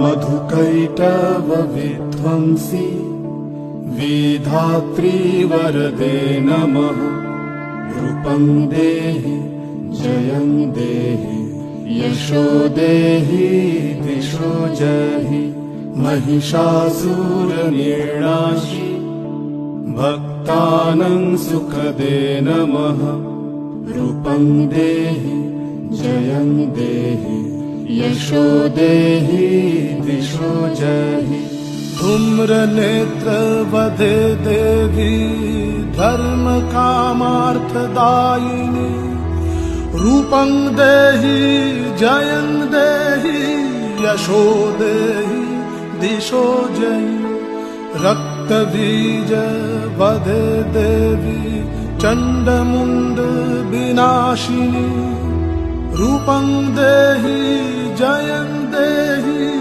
मधुकैटवविध्वंसी विधात्री वरदे नमः। रूपं देहि जयं देहि यशो देहि दिशो जहि। महिषासुरनिर्नाशी भक्तानां सुखदे नमः। रूपं देहि जयं देहि यशो देहि दिशो जहि। धूम्रनेत्रवदे देवी धर्मकामार्थदायिनी। रूपं देहि जयं देहि यशो देहि दिशो जयि। रक्तबीज वदे देवी चण्डमुण्ड विनाशिनी। रूपं देहि जयं देहि